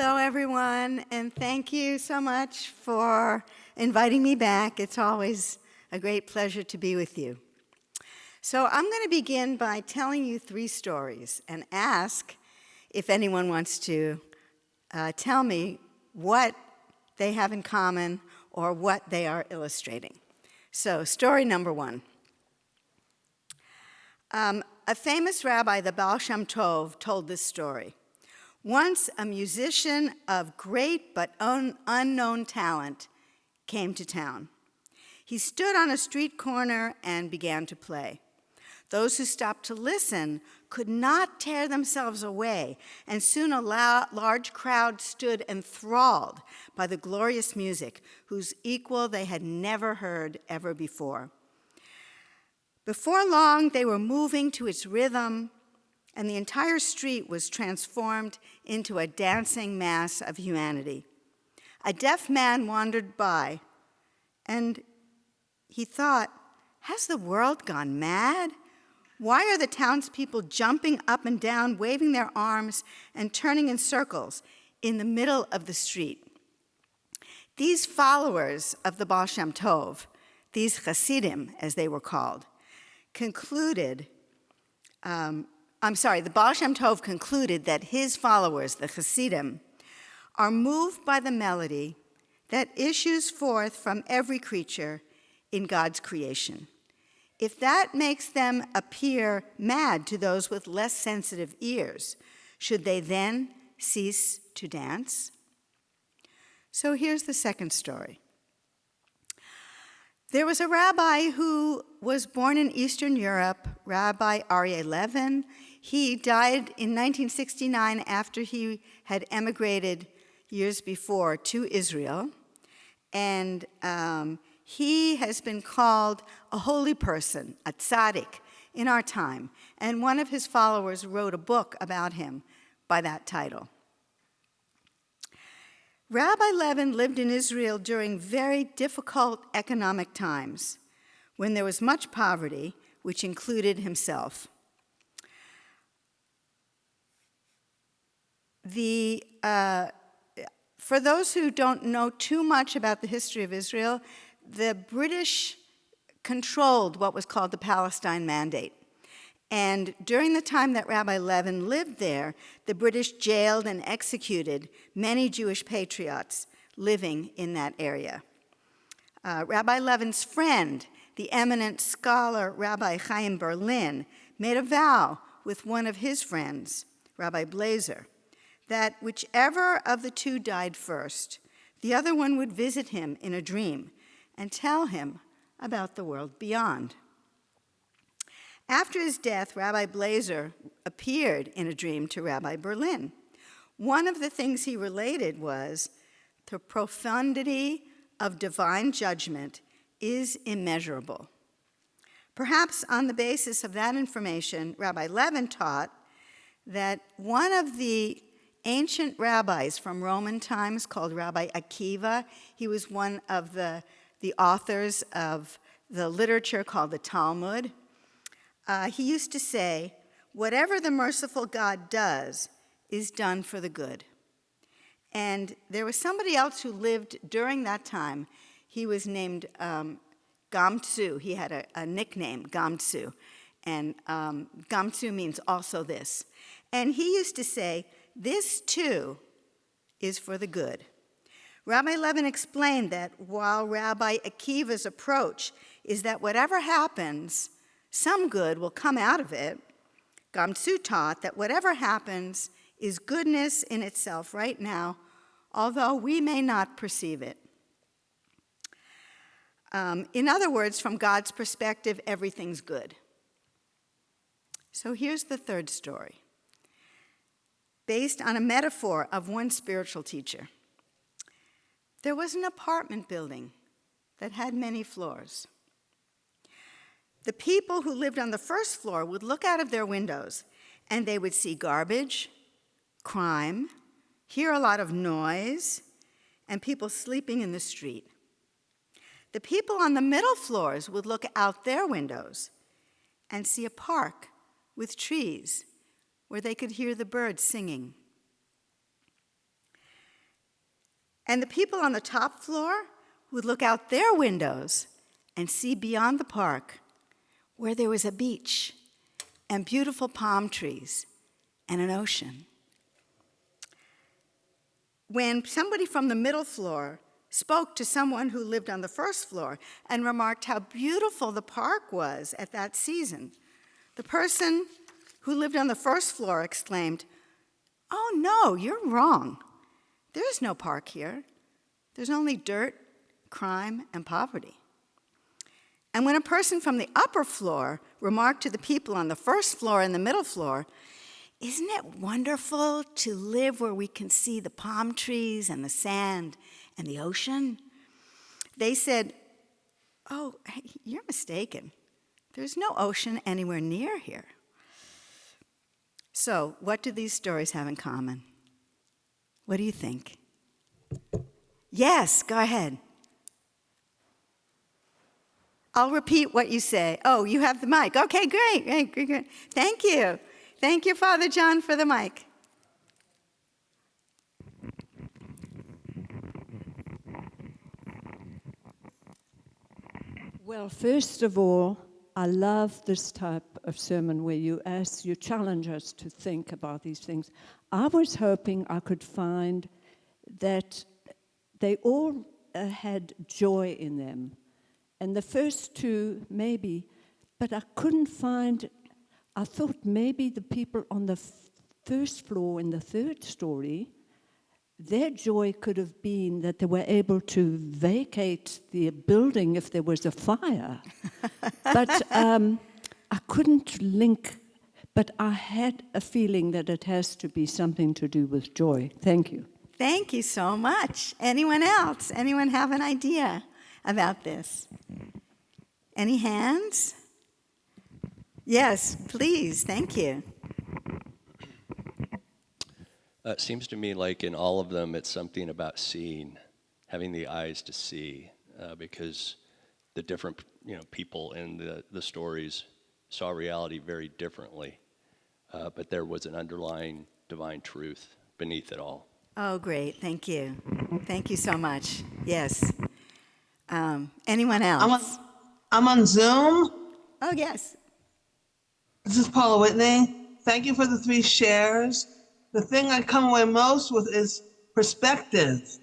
Hello, everyone, and thank you so much for inviting me back. It's always a great pleasure to be with you. So I'm going to begin by telling you 3 stories and ask if anyone wants to tell me what they have in common or what they are illustrating. So story number 1. A famous rabbi, the Baal Shem Tov, told this story. Once a musician of great but unknown talent came to town. He stood on a street corner and began to play. Those who stopped to listen could not tear themselves away, and soon a large crowd stood enthralled by the glorious music, whose equal they had never heard ever before. Before long, they were moving to its rhythm, and the entire street was transformed into a dancing mass of humanity. A deaf man wandered by, and he thought, has the world gone mad? Why are the townspeople jumping up and down, waving their arms, and turning in circles in the middle of the street? These followers of the Baal Shem Tov, these Hasidim, as they were called, the Baal Shem Tov concluded that his followers, the Hasidim, are moved by the melody that issues forth from every creature in God's creation. If that makes them appear mad to those with less sensitive ears, should they then cease to dance? So here's the second story. There was a rabbi who was born in Eastern Europe, Rabbi Aryeh Levin. He died in 1969 after he had emigrated years before to Israel. And he has been called a holy person, a tzaddik, in our time. And one of his followers wrote a book about him by that title. Rabbi Levin lived in Israel during very difficult economic times, when there was much poverty, which included himself. For those who don't know too much about the history of Israel, the British controlled what was called the Palestine Mandate. And during the time that Rabbi Levin lived there, the British jailed and executed many Jewish patriots living in that area. Rabbi Levin's friend, the eminent scholar Rabbi Chaim Berlin, made a vow with one of his friends, Rabbi Blazer, that whichever of the two died first, the other one would visit him in a dream and tell him about the world beyond. After his death, Rabbi Blazer appeared in a dream to Rabbi Berlin. One of the things he related was the profundity of divine judgment is immeasurable. Perhaps on the basis of that information, Rabbi Levin taught that one of the ancient rabbis from Roman times called Rabbi Akiva, he was one of the authors of the literature called the Talmud. He used to say, whatever the merciful God does is done for the good. And there was somebody else who lived during that time. He was named Gamtsu. He had a nickname, Gamtsu. And Gamtsu means also this. And he used to say, this too is for the good. Rabbi Levin explained that while Rabbi Akiva's approach is that whatever happens, some good will come out of it, Gamtsu taught that whatever happens is goodness in itself right now, although we may not perceive it. In other words, from God's perspective, everything's good. So here's the third story, based on a metaphor of one spiritual teacher. There was an apartment building that had many floors. The people who lived on the first floor would look out of their windows, and they would see garbage, crime, hear a lot of noise, and people sleeping in the street. The people on the middle floors would look out their windows and see a park with trees where they could hear the birds singing. And the people on the top floor would look out their windows and see beyond the park where there was a beach and beautiful palm trees and an ocean. When somebody from the middle floor spoke to someone who lived on the first floor and remarked how beautiful the park was at that season, the person who lived on the first floor exclaimed, "Oh no, you're wrong. There's no park here. There's only dirt, crime, and poverty." And when a person from the upper floor remarked to the people on the first floor and the middle floor, "Isn't it wonderful to live where we can see the palm trees and the sand and the ocean?" they said, "Oh, you're mistaken. There's no ocean anywhere near here." So, what do these stories have in common? What do you think? Yes, go ahead. I'll repeat what you say. Oh, you have the mic. Okay, great. Thank you. Thank you, Father John, for the mic. Well, first of all, I love this type of sermon where you challenge us to think about these things. I was hoping I could find that they all had joy in them. And the first two, maybe, but I couldn't find, I thought maybe the people on the first floor in the third story, their joy could have been that they were able to vacate the building if there was a fire. But I couldn't link, but I had a feeling that it has to be something to do with joy. Thank you. Thank you so much. Anyone else? Anyone have an idea about this? Any hands? Yes, please. Thank you. It seems to me like in all of them, it's something about seeing, having the eyes to see, because the different people in the stories saw reality very differently, but there was an underlying divine truth beneath it all. Oh, great. Thank you. Thank you so much. Yes. Anyone else? I'm on Zoom. Oh, yes. This is Paula Whitney. Thank you for the 3 shares. The thing I come away most with is perspective.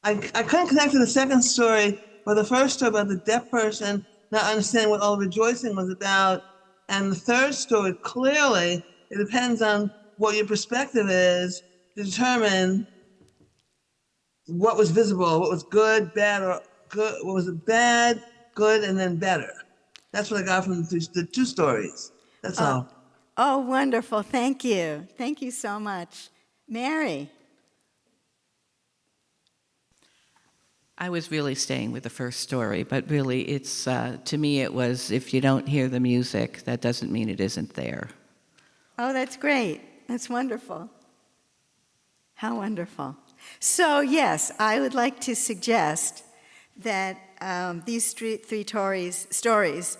I couldn't connect to the second story, or the first story about the deaf person not understanding what all rejoicing was about. And the third story, clearly, it depends on what your perspective is to determine what was visible, what was good, bad, or good, what was bad, good, and then better. That's what I got from the 2 stories. That's all. Oh, wonderful. Thank you. Thank you so much. Mary. I was really staying with the first story, but really it's, to me it was, if you don't hear the music, that doesn't mean it isn't there. Oh, that's great. That's wonderful. How wonderful. So, yes, I would like to suggest that these 3 stories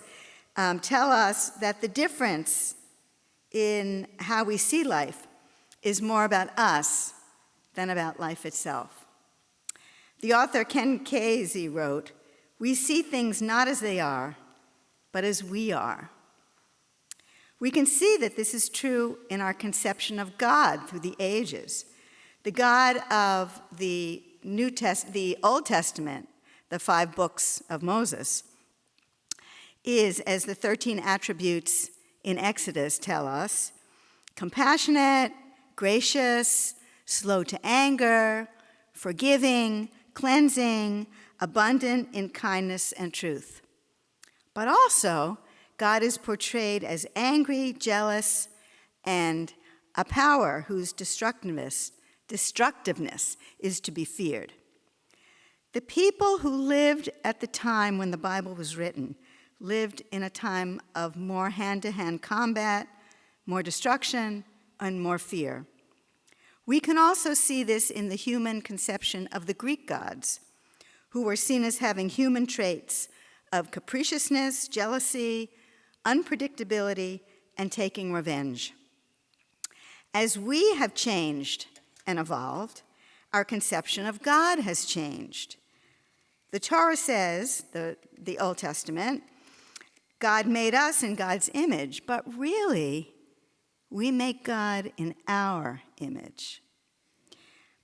tell us that the difference in how we see life is more about us than about life itself. The author Ken Kesey wrote, "We see things not as they are, but as we are." We can see that this is true in our conception of God through the ages. The God of the Old Testament, the 5 books of Moses, is, as the 13 attributes in Exodus tell us, compassionate, gracious, slow to anger, forgiving, cleansing, abundant in kindness and truth. But also, God is portrayed as angry, jealous, and a power whose destructiveness is to be feared. The people who lived at the time when the Bible was written lived in a time of more hand-to-hand combat, more destruction, and more fear. We can also see this in the human conception of the Greek gods, who were seen as having human traits of capriciousness, jealousy, unpredictability, and taking revenge. As we have changed and evolved, Our conception of God has changed. The Torah says, the Old Testament, God made us in God's image, but really, we make God in our image.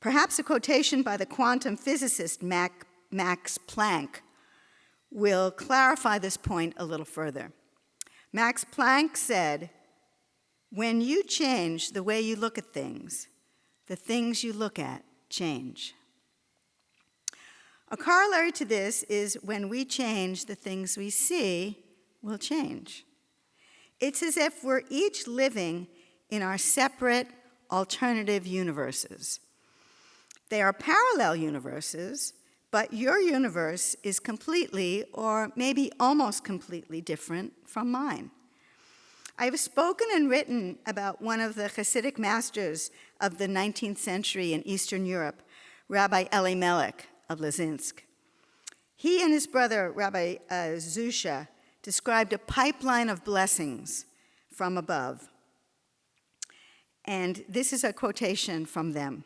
Perhaps a quotation by the quantum physicist Max Planck will clarify this point a little further. Max Planck said, "When you change the way you look at things, the things you look at change." A corollary to this is when we change, the things we see will change. It's as if we're each living in our separate alternative universes. They are parallel universes, but your universe is completely, or maybe almost completely, different from mine. I have spoken and written about one of the Hasidic masters of the 19th century in Eastern Europe, Rabbi Elimelech of Lizinsk. He and his brother, Rabbi Zusha, described a pipeline of blessings from above. And this is a quotation from them.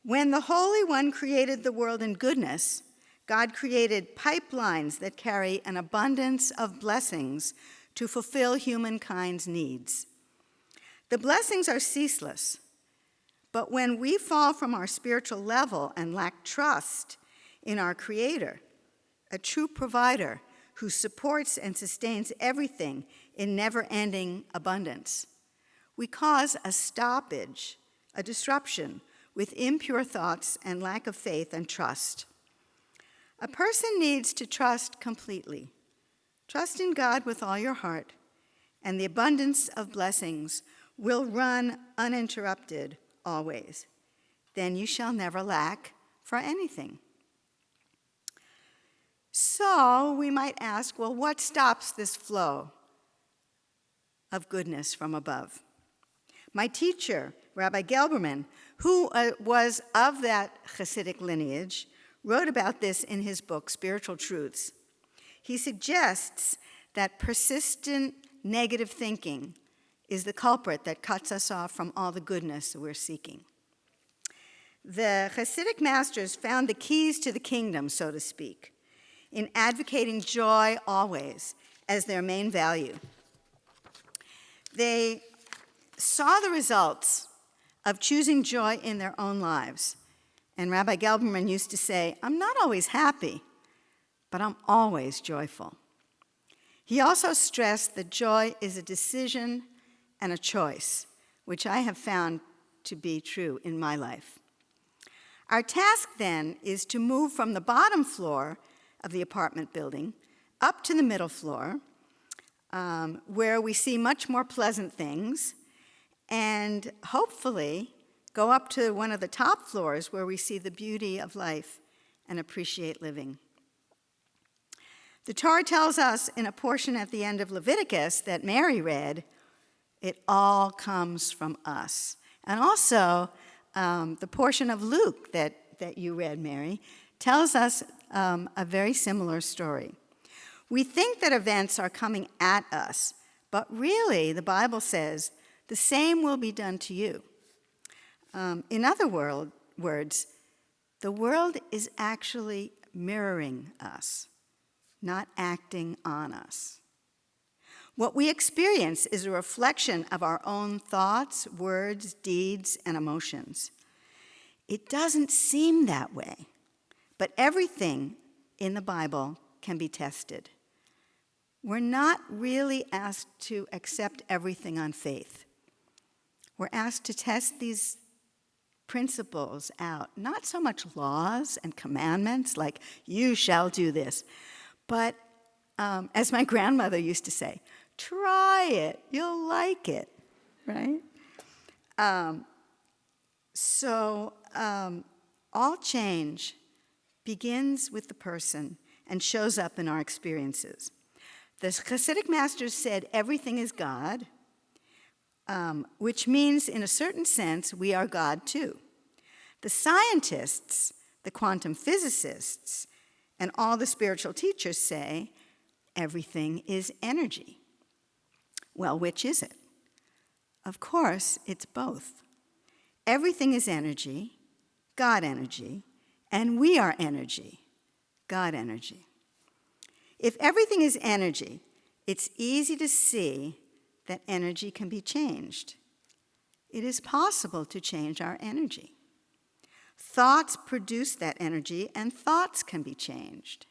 "When the Holy One created the world in goodness, God created pipelines that carry an abundance of blessings to fulfill humankind's needs. The blessings are ceaseless, but when we fall from our spiritual level and lack trust in our Creator, a true provider who supports and sustains everything in never-ending abundance, we cause a stoppage, a disruption, with impure thoughts and lack of faith and trust. A person needs to trust completely. Trust in God with all your heart, and the abundance of blessings will run uninterrupted always. Then you shall never lack for anything." So we might ask, well, what stops this flow of goodness from above? My teacher, Rabbi Gelberman, who was of that Hasidic lineage, wrote about this in his book, Spiritual Truths. He suggests that persistent negative thinking is the culprit that cuts us off from all the goodness we're seeking. The Hasidic masters found the keys to the kingdom, so to speak, in advocating joy always as their main value. They saw the results of choosing joy in their own lives. And Rabbi Gelberman used to say, "I'm not always happy, but I'm always joyful." He also stressed that joy is a decision and a choice, which I have found to be true in my life. Our task then is to move from the bottom floor of the apartment building up to the middle floor, where we see much more pleasant things, and hopefully go up to one of the top floors where we see the beauty of life and appreciate living. The Torah tells us in a portion at the end of Leviticus that Mary read, "It all comes from us." And also, the portion of Luke that you read, Mary, tells us a very similar story. We think that events are coming at us, but really, the Bible says, the same will be done to you. In other words, the world is actually mirroring us, not acting on us. What we experience is a reflection of our own thoughts, words, deeds, and emotions. It doesn't seem that way, but everything in the Bible can be tested. We're not really asked to accept everything on faith. We're asked to test these principles out, not so much laws and commandments like, you shall do this, but as my grandmother used to say, try it, you'll like it, right? All change begins with the person and shows up in our experiences. The Hasidic masters said everything is God, which means, in a certain sense, we are God too. The scientists, the quantum physicists, and all the spiritual teachers say everything is energy. Well, which is it? Of course, it's both. Everything is energy, God energy, and we are energy, God energy. If everything is energy, it's easy to see that energy can be changed. It is possible to change our energy. Thoughts produce that energy, and thoughts can be changed.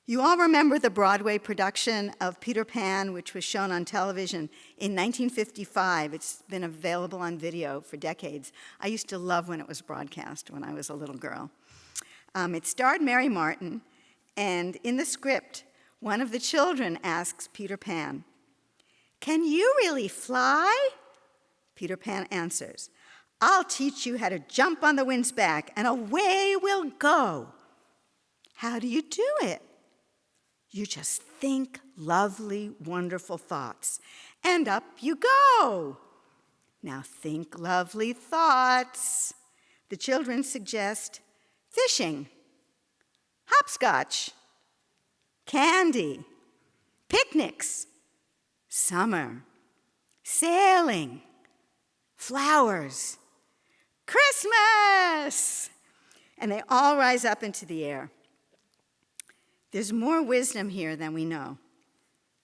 You all remember the Broadway production of Peter Pan, which was shown on television in 1955. It's been available on video for decades. I used to love when it was broadcast when I was a little girl. It starred Mary Martin, and in the script, one of the children asks Peter Pan, "Can you really fly?" Peter Pan answers, "I'll teach you how to jump on the wind's back, and away we'll go." How do you do it? You just think lovely, wonderful thoughts, and up you go. Now think lovely thoughts. The children suggest fishing, hopscotch, candy, picnics, summer, sailing, flowers, Christmas. And they all rise up into the air. There's more wisdom here than we know.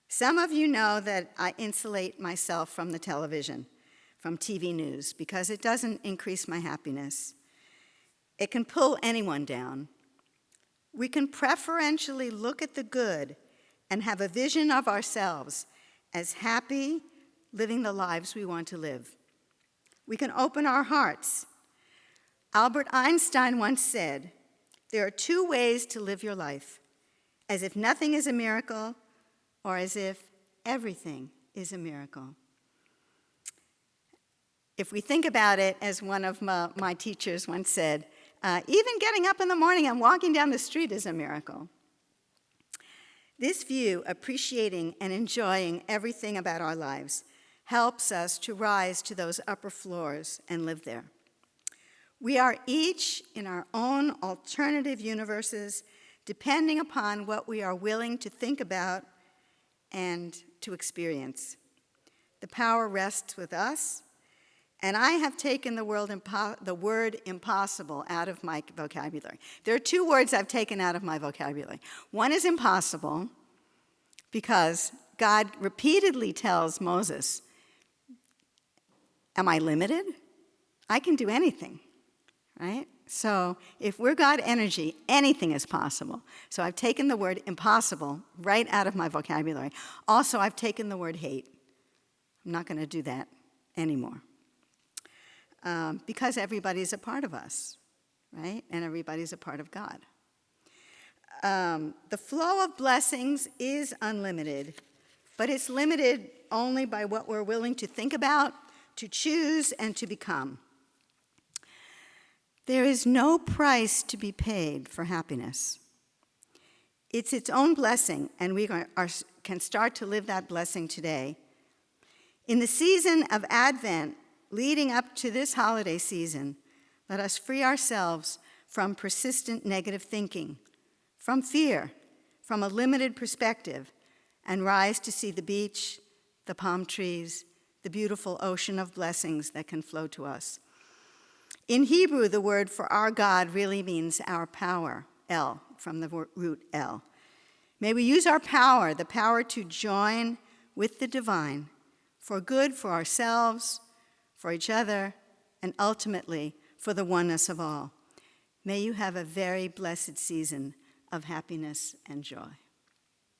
Some of you know that I insulate myself from the television, from TV news, because it doesn't increase my happiness. It can pull anyone down. We can preferentially look at the good and have a vision of ourselves as happy, living the lives we want to live. We can open our hearts. Albert Einstein once said, "There are two ways to live your life, as if nothing is a miracle, or as if everything is a miracle." If we think about it, as one of my teachers once said, even getting up in the morning and walking down the street is a miracle. This view, appreciating and enjoying everything about our lives, helps us to rise to those upper floors and live there. We are each in our own alternative universes, depending upon what we are willing to think about and to experience. The power rests with us, and I have taken the word impossible out of my vocabulary. There are two words I've taken out of my vocabulary. One is impossible, because God repeatedly tells Moses, "Am I limited? I can do anything," right? So if we're God energy, anything is possible. So I've taken the word impossible right out of my vocabulary. Also, I've taken the word hate. I'm not going to do that anymore. Because everybody's a part of us, right? And everybody's a part of God. The flow of blessings is unlimited, but it's limited only by what we're willing to think about, to choose, and to become. There is no price to be paid for happiness. It's its own blessing, and we can start to live that blessing today. In the season of Advent, leading up to this holiday season, let us free ourselves from persistent negative thinking, from fear, from a limited perspective, and rise to see the beach, the palm trees, the beautiful ocean of blessings that can flow to us. In Hebrew, the word for our God really means our power, El, from the root El. May we use our power, the power to join with the divine, for good for ourselves, for each other, and ultimately for the oneness of all. May you have a very blessed season of happiness and joy.